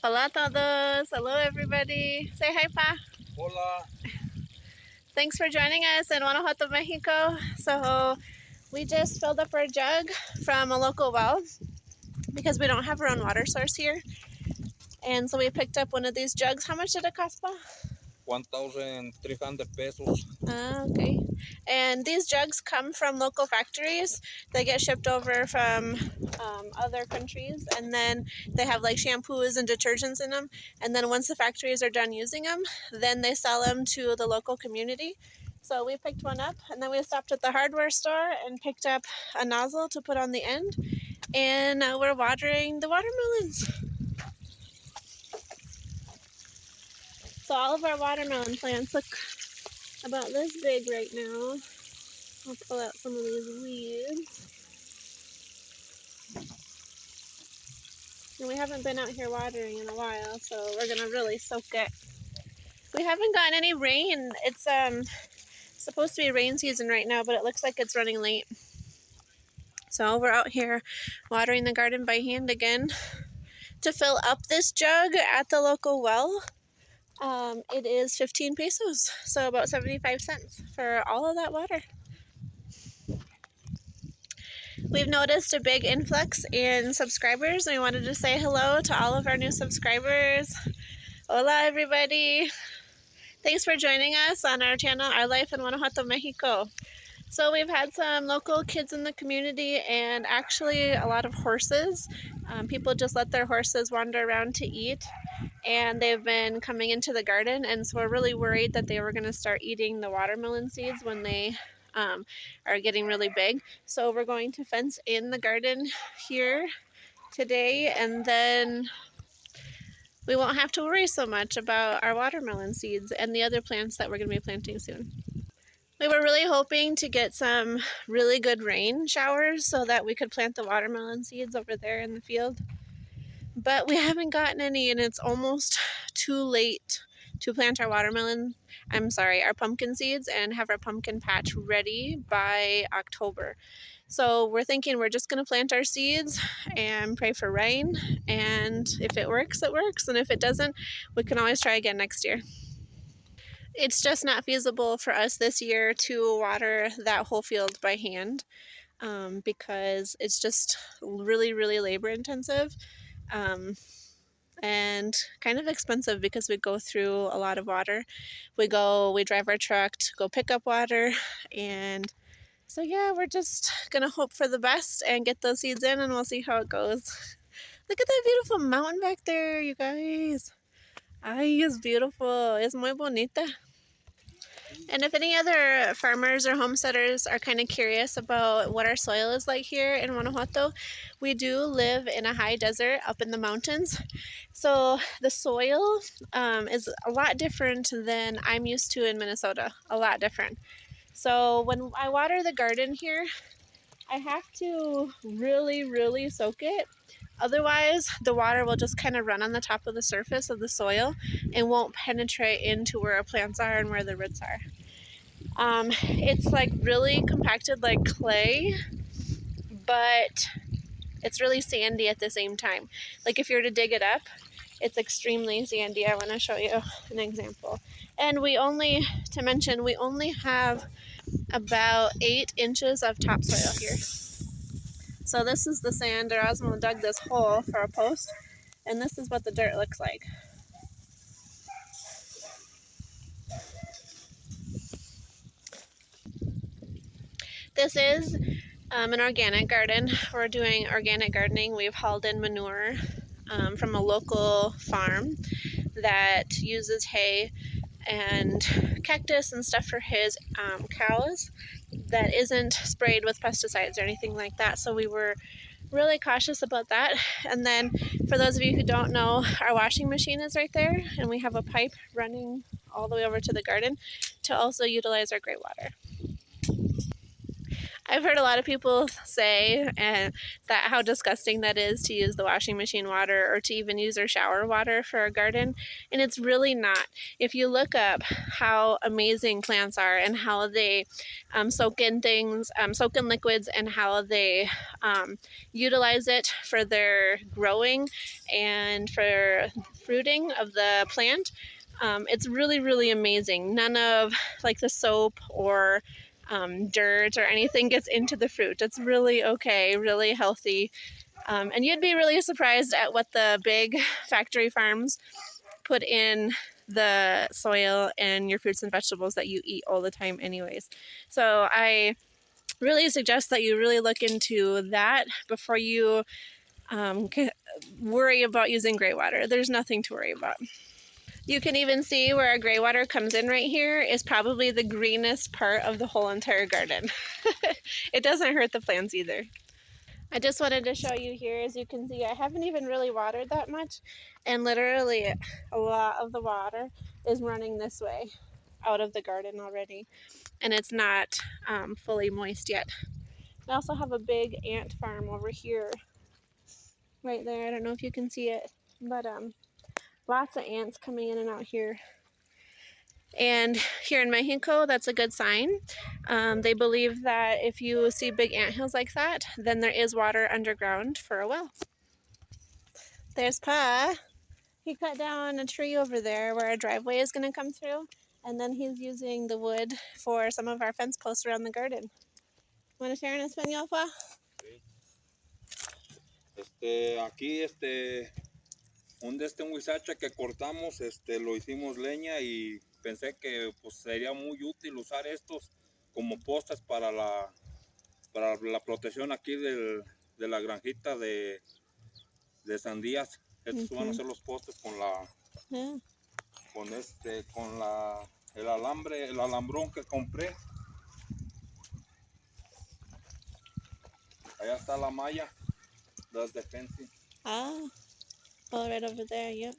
Hola todos. Hello everybody. Say hi, Pa. Hola. Thanks for joining us in Guanajuato, Mexico. So we just filled up our jug from a local well because we don't have our own water source here. And so we picked up one of these jugs. How much did it cost, Pa? 1,300 pesos. Okay. And these jugs come from local factories. They get shipped over from other countries, and then they have like shampoos and detergents in them. And then once the factories are done using them, then they sell them to the local community. So we picked one up, and then we stopped at the hardware store and picked up a nozzle to put on the end. And now we're watering the watermelons. So all of our watermelon plants look about this big right now. I'll pull out some of these weeds. And we haven't been out here watering in a while, so we're gonna really soak it. We haven't gotten any rain. It's supposed to be rain season right now, but it looks like it's running late. So we're out here watering the garden by hand again. To fill up this jug at the local well, it is 15 pesos, so about 75 cents for all of that water. We've noticed a big influx in subscribers, and we wanted to say hello to all of our new subscribers. Hola, everybody. Thanks for joining us on our channel, Our Life in Guanajuato, Mexico. So we've had some local kids in the community and actually a lot of horses. People just let their horses wander around to eat, and they've been coming into the garden, and so we're really worried that they were going to start eating the watermelon seeds when they are getting really big. So we're going to fence in the garden here today, and then we won't have to worry so much about our watermelon seeds and the other plants that we're going to be planting soon. We were really hoping to get some really good rain showers so that we could plant the watermelon seeds over there in the field. But we haven't gotten any, and it's almost too late to plant our our pumpkin seeds and have our pumpkin patch ready by October. So we're thinking we're just going to plant our seeds and pray for rain, and if it works, it works, and if it doesn't, we can always try again next year. It's just not feasible for us this year to water that whole field by hand because it's just really, really labor intensive. And kind of expensive because we go through a lot of water. We drive our truck to go pick up water, and so yeah, we're just gonna hope for the best and get those seeds in, and we'll see how it goes. Look at that beautiful mountain back there, you guys. Ay, es beautiful. Es muy bonita. And if any other farmers or homesteaders are kind of curious about what our soil is like here in Guanajuato, we do live in a high desert up in the mountains. So the soil is a lot different than I'm used to in Minnesota, a lot different. So when I water the garden here, I have to really, really soak it. Otherwise, the water will just kind of run on the top of the surface of the soil and won't penetrate into where our plants are and where the roots are. It's like really compacted like clay, but it's really sandy at the same time. Like if you were to dig it up, it's extremely sandy. I want to show you an example. And we only have about 8 inches of topsoil here. So this is the sand. Erasmo dug this hole for a post, and this is what the dirt looks like. This is an organic garden. We're doing organic gardening. We've hauled in manure from a local farm that uses hay and cactus and stuff for his cows that isn't sprayed with pesticides or anything like that. So we were really cautious about that. And then for those of you who don't know, our washing machine is right there, and we have a pipe running all the way over to the garden to also utilize our gray water. I've heard a lot of people say that how disgusting that is to use the washing machine water or to even use our shower water for our garden, and it's really not. If you look up how amazing plants are and how they soak in things, soak in liquids, and how they utilize it for their growing and for fruiting of the plant, it's really, really amazing. None of like the soap or dirt or anything gets into the fruit. It's really okay, really healthy. And you'd be really surprised at what the big factory farms put in the soil and your fruits and vegetables that you eat all the time anyways. So I really suggest that you really look into that before you worry about using gray water. There's nothing to worry about. You can even see where our gray water comes in right here is probably the greenest part of the whole entire garden. It doesn't hurt the plants either. I just wanted to show you here, as you can see, I haven't even really watered that much, and literally a lot of the water is running this way out of the garden already, and it's not fully moist yet. I also have a big ant farm over here, right there. I don't know if you can see it, but lots of ants coming in and out here. And here in Mexico, that's a good sign. They believe that if you see big anthills like that, then there is water underground for a well. There's Pa. He cut down a tree over there where our driveway is going to come through, and then he's using the wood for some of our fence posts around the garden. Want to share in español, Pa? Sí. Aquí, un huizache que cortamos, lo hicimos leña y pensé que pues sería muy útil usar estos como postes para la protección aquí de la granjita de sandías. Estos van a ser los postes con el alambre, el alambrón que compré. Allá está la malla, las de fencing. Ah, all right over there, yep.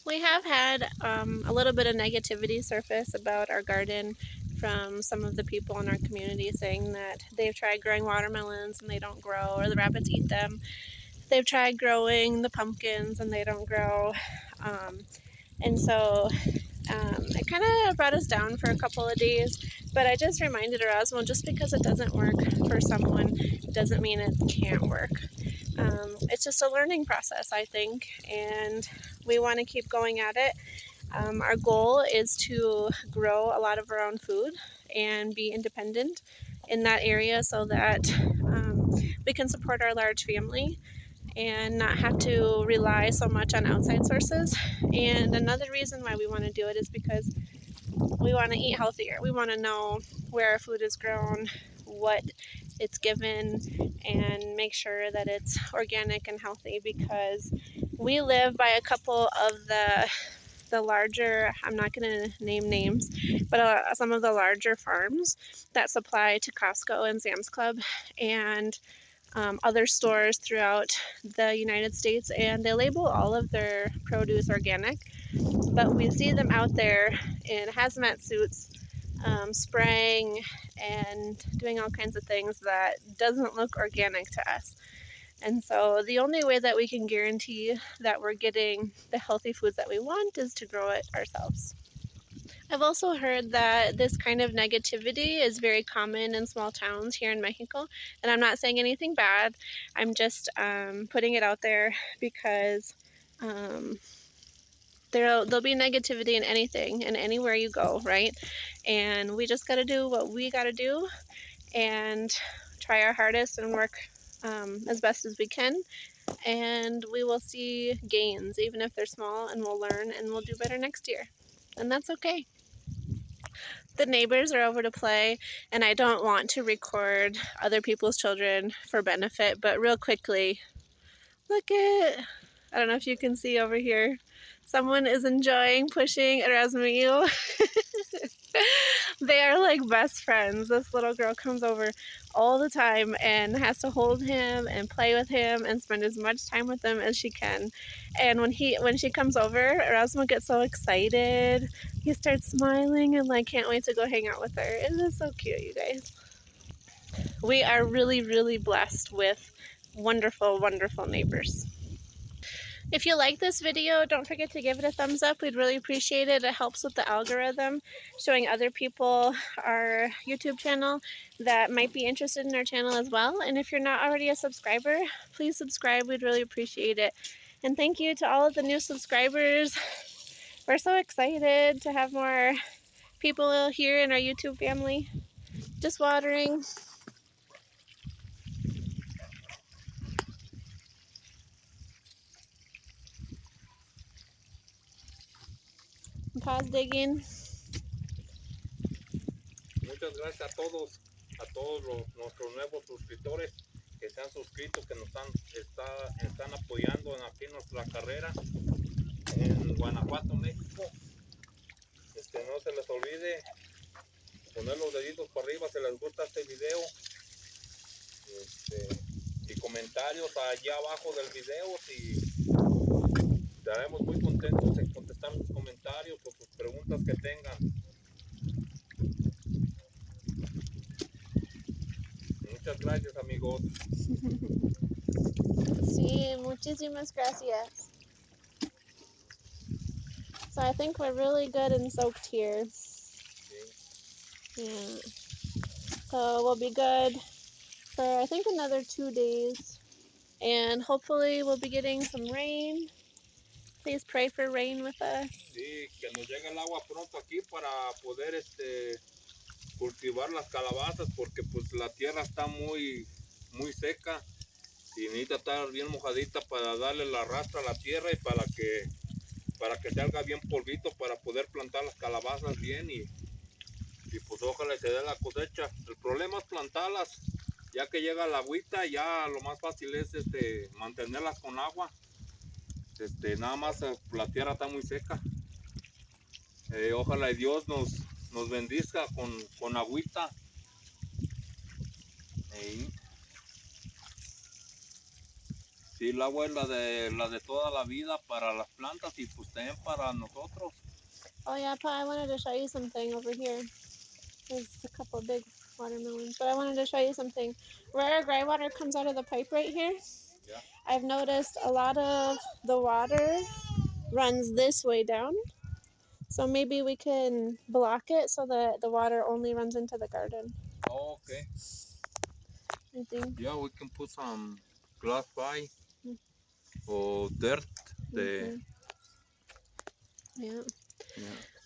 We have had a little bit of negativity surface about our garden from some of the people in our community saying that they've tried growing watermelons and they don't grow, or the rabbits eat them. They've tried growing the pumpkins and they don't grow. And so it kind of brought us down for a couple of days, but I just reminded her as well, just because it doesn't work for someone doesn't mean it can't work. It's just a learning process, I think, and we want to keep going at it. Our goal is to grow a lot of our own food and be independent in that area so that we can support our large family and not have to rely so much on outside sources. And another reason why we want to do it is because we want to eat healthier. We want to know where our food is grown, what it's given, and make sure that it's organic and healthy, because we live by a couple of the larger, I'm not going to name names, but some of the larger farms that supply to Costco and Sam's Club and other stores throughout the United States, and they label all of their produce organic, but we see them out there in hazmat suits spraying and doing all kinds of things that doesn't look organic to us. And so the only way that we can guarantee that we're getting the healthy foods that we want is to grow it ourselves. I've also heard that this kind of negativity is very common in small towns here in Mexico, and I'm not saying anything bad. I'm just putting it out there because there'll be negativity in anything and anywhere you go, right? And we just got to do what we got to do and try our hardest and work as best as we can, and we will see gains, even if they're small, and we'll learn and we'll do better next year, and that's okay. The neighbors are over to play, and I don't want to record other people's children for benefit, but real quickly, look at, I don't know if you can see over here, someone is enjoying pushing Erasmillo. They are like best friends. This little girl comes over all the time and has to hold him and play with him and spend as much time with him as she can. And when she comes over, Erasmo gets so excited. He starts smiling and like can't wait to go hang out with her. It is so cute, you guys. We are really, really blessed with wonderful, wonderful neighbors. If you like this video, don't forget to give it a thumbs up. We'd really appreciate it. It helps with the algorithm, showing other people our YouTube channel that might be interested in our channel as well. And if you're not already a subscriber, please subscribe. We'd really appreciate it. And thank you to all of the new subscribers. We're so excited to have more people here in our YouTube family. Just watering. Pause digging. Muchas gracias a todos nuestros nuevos suscriptores que se han suscrito, que nos están apoyando aquí en nuestra carrera en Guanajuato, México. No se les olvide poner los deditos para arriba si les gusta este video, y comentarios allá abajo del video, y estaremos muy contentos en contestar sus comentarios o sus preguntas que tengan. Muchas gracias, amigos. Sí, muchísimas gracias. So I think we're really good and soaked here. Yeah. So we'll be good for I think another 2 days. And hopefully we'll be getting some rain. Please pray for rain with us. Sí, que nos llegue el agua pronto aquí para poder cultivar las calabazas, porque pues la tierra está muy seca y necesita estar bien mojadita para darle la rastra a la tierra y para que salga bien polvito para poder plantar las calabazas bien, y pues ojalá se dé la cosecha. El problema es plantarlas, ya que llega la agüita, ya lo más fácil es mantenerlas con agua. Nada más la tierra está muy seca. Ojalá y Dios nos bendiga con agüita. Sí, el agua es la de toda la vida para las plantas y pues también para nosotros. Oh yeah, Pa, I wanted to show you something over here. There's a couple big watermelons, but I wanted to show you something. Where our gray water comes out of the pipe right here, Yeah. I've noticed a lot of the water runs this way down. So maybe we can block it so that the water only runs into the garden. Oh, okay. I think. Yeah, we can put some glass by or dirt. Yeah. Yeah.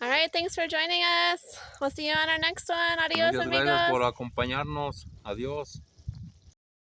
All right, thanks for joining us. We'll see you on our next one. Adios, Muchas amigos. gracias por acompañarnos. Adiós.